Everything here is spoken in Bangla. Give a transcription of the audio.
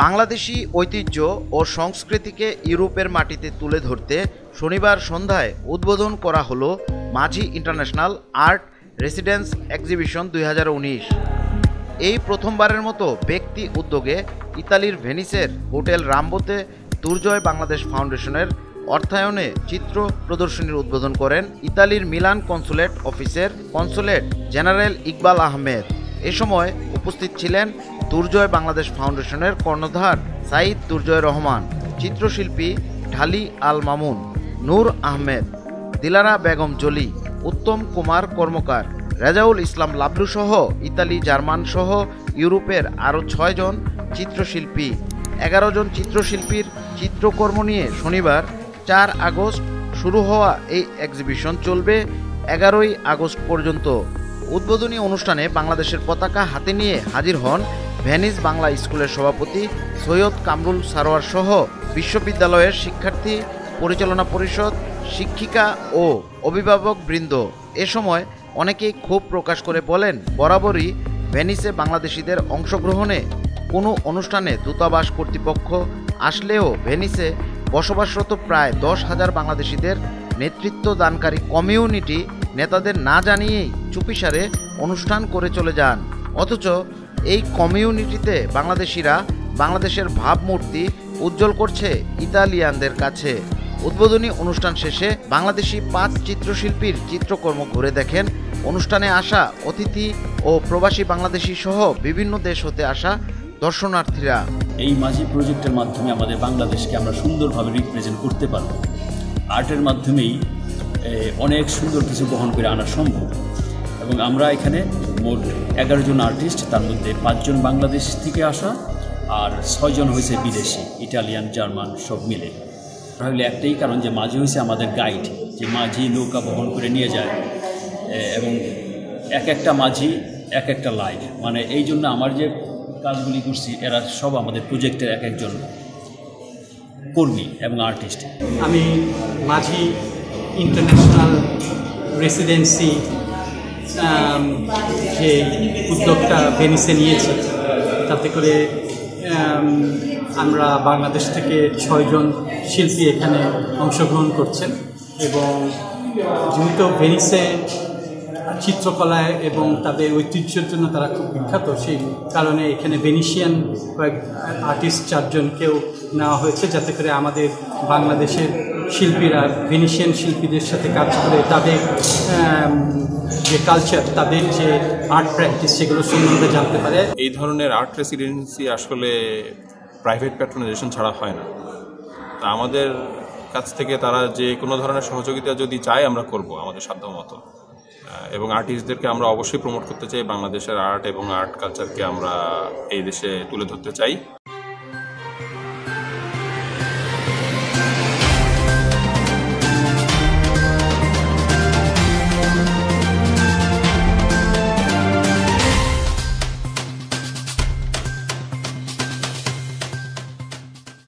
বাংলাদেশি ঐতিহ্য ও সংস্কৃতিকে ইউরোপের মাটিতে তুলে ধরতে শনিবার সন্ধ্যায় উদ্বোধন করা হলো মাঝি ইন্টারন্যাশনাল আর্ট রেসিডেন্স এক্সিবিশন 2019। এই প্রথমবারের মতো ব্যক্তি উদ্যোগে ইতালির ভেনিসের হোটেল রামবোতে দুর্জয় বাংলাদেশ ফাউন্ডেশনের অর্থায়নে চিত্র প্রদর্শনীর উদ্বোধন করেন ইতালির মিলান কনসুলেট অফিসের কনসুলেট জেনারেল ইকবাল আহমেদ। এ সময় উপস্থিত ছিলেন দুর্জয় বাংলাদেশ ফাউন্ডেশনের কর্ণধার সাইদ দুর্জয় রহমান, চিত্রশিল্পী ঢালি আল মামুন, নূর আহমেদ, দিলারা বেগম জলি, উত্তম কুমার কর্মকার, রেজাউল ইসলাম লাবলু সহ ইতালি, জার্মান সহ ইউরোপের আরও 6 জন চিত্রশিল্পী। 11 জন চিত্রশিল্পীর চিত্রকর্ম নিয়ে শনিবার 4 আগস্ট শুরু হওয়া এই এক্সিবিশন চলবে 11ই আগস্ট পর্যন্ত। উদ্বোধনী অনুষ্ঠানে বাংলাদেশের পতাকা হাতে নিয়ে হাজির হন ভেনিস বাংলা স্কুলের সভাপতি সৈয়দ কামরুল সারোয়ার সহ বিশ্ববিদ্যালয়ের শিক্ষার্থী পরিচালনা পরিষদ, শিক্ষিকা ও অভিভাবক বৃন্দ। এ সময় অনেকেই ক্ষোভ প্রকাশ করে বলেন, বরাবরই ভেনিসে বাংলাদেশিদের অংশগ্রহণে কোনো অনুষ্ঠানে দূতাবাস কর্তৃপক্ষ আসলেও ভেনিসে বসবাসরত প্রায় 10,000 বাংলাদেশিদের নেতৃত্ব দানকারী কমিউনিটি নেতাদের না জানিয়েই চুপিসারে অনুষ্ঠান করে চলে যান। অথচ এই কমিউনিটিতে বাংলাদেশিরা বাংলাদেশের ভাবমূর্তি উজ্জ্বল করছে ইতালিয়ানদের কাছে। উদ্বোধনী অনুষ্ঠান শেষে বাংলাদেশি 5 চিত্রশিল্পীর চিত্রকর্ম ঘুরে দেখেন অনুষ্ঠানে আসা অতিথি ও প্রবাসী বাংলাদেশি সহ বিভিন্ন দেশ হতে আসা দর্শনার্থীরা। এই মাঝি প্রজেক্টের মাধ্যমে আমাদের বাংলাদেশকে আমরা সুন্দরভাবে রিপ্রেজেন্ট করতে পারব। আর্টের মাধ্যমেই অনেক সুন্দর কিছু বহন করে আনা সম্ভব। এবং আমরা এখানে মোট 11 জন আর্টিস্ট, তার মধ্যে 5 জন বাংলাদেশ থেকে আসা আর 6 জন হয়েছে বিদেশি, ইটালিয়ান, জার্মান সব মিলে। তাহলে একটাই কারণ যে মাঝি হয়েছে আমাদের গাইড, যে মাঝি নৌকা বহন করে নিয়ে যায় এবং এক একটা মাঝি এক একটা লাইফ। মানে এই জন্য আমার যে কাজগুলি করছি এরা সব আমাদের প্রজেক্টের এক একজন কর্মী এবং আর্টিস্ট। আমি মাঝি ইন্টারন্যাশনাল রেসিডেন্সি যে উদ্যোগটা ভেনিসে নিয়েছি, তাতে করে আমরা বাংলাদেশ থেকে 6 জন শিল্পী এখানে অংশগ্রহণ করছেন। এবং যেহেতু ভেনিসে চিত্রকলায় এবং তাদের ঐতিহ্যের জন্য তারা খুব বিখ্যাত, সেই কারণে এখানে ভেনিসিয়ান কয়েক আর্টিস্ট 4 জনকেও নেওয়া হয়েছে, যাতে করে আমাদের বাংলাদেশের শিল্পীরা ভেনিসিয়ান শিল্পীদের সাথে কাজ করে তাদের যে কালচার, তাদের যে আর্ট প্র্যাকটিস, সেগুলো সম্বন্ধে জানতে পারে। এই ধরনের আর্ট রেসিডেন্সি আসলে প্রাইভেট প্যাট্রোনাইজেশন ছাড়া হয় না। তা আমাদের কাছ থেকে তারা যে কোনো ধরনের সহযোগিতা যদি চায় আমরা করব আমাদের সাধ্যমতো। এবং আর্টিস্টদেরকে আমরা অবশ্যই প্রমোট করতে চাই। বাংলাদেশের আর্ট এবং আর্ট কালচারকে আমরা এই দেশে তুলে ধরতে চাই।